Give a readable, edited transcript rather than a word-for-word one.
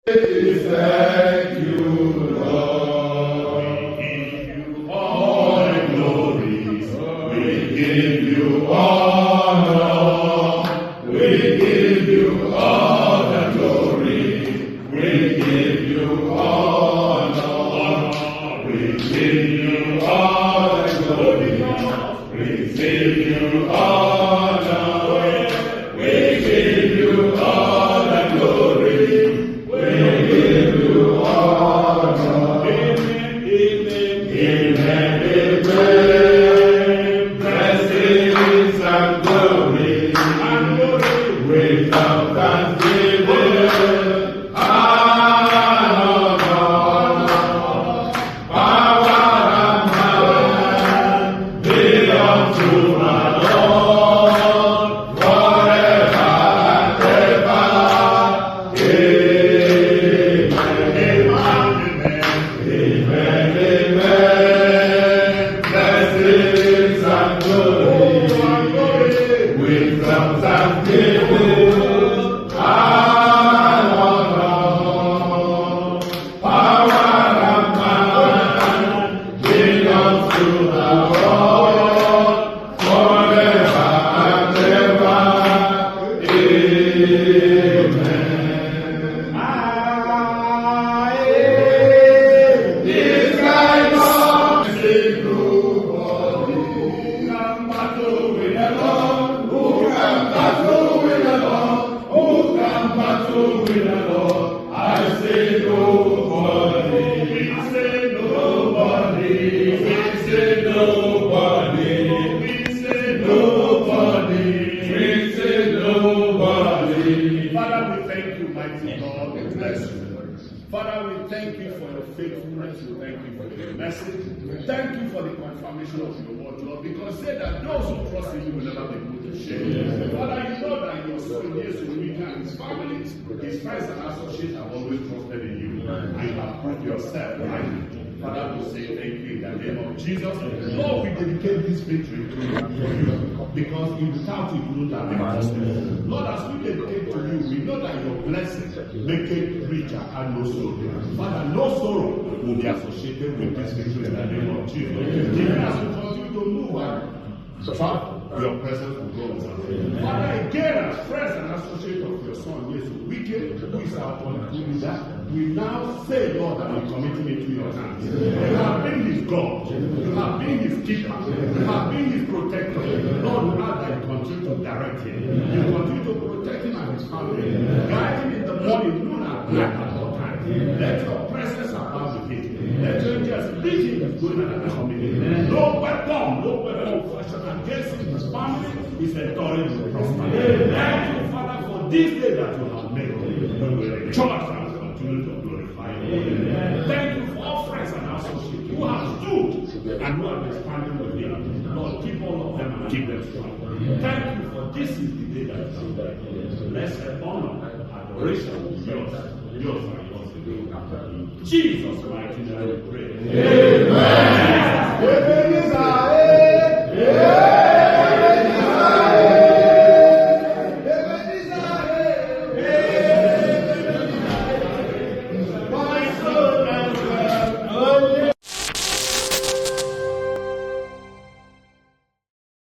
Thank you, Lord. We give you all the glory. We give you honor. We give you all the glory. We give you honor. We give you all the glory. We give you honor. We give you all the glory. We give you honor. Amen. Blessings and glory. Without thanksgiving, honor, power and might belong to our Lord forever and ever. Amen. Blessings and glory. Without thanksgiving, Father, we thank you, mighty God. We bless you. Father, we thank you for your faithfulness. We thank you for your mercy. Thank you for the confirmation of your word, Lord, because say that those who trust in you will never be put to shame. Father, you know that your son, Jesus, Wike and his family, his friends and associates have always trusted in you. And you have proved yourself, right? Father, we say thank you in the name of Jesus. Lord, we dedicate this victory to you because without you, we don't have any possible. Lord, as we dedicate to you, we know that your blessings make it richer and no sorrow. Father, no sorrow will be associated with this victory in the name of Jesus. Even as we continue to move on, Father, your presence will go with us. Father, again, as friends and associates of your son, Jesus, Wike, who is our political leader, we now say, Lord, that we commit him into your hands. You have been his God. You have been his keeper. You have been his protector. Lord, we ask that you continue to direct him. You continue to protect him and his family. Guide him in the morning, noon, and night at all times. Let your presence abound with him. Let your angels lead him in going and coming. No weapon fashioned against him, his family, is enduring to prosper. Thank you, Father, for this day that you have made. We will rejoice and continue to glorify you. Thank you for all friends and associates who have stood and who have been standing with him. Lord, keep all of them and keep them strong. Thank you for this is the day that you have made. Blessed honor, adoration, yours and yours. In Jesus' mighty name we pray.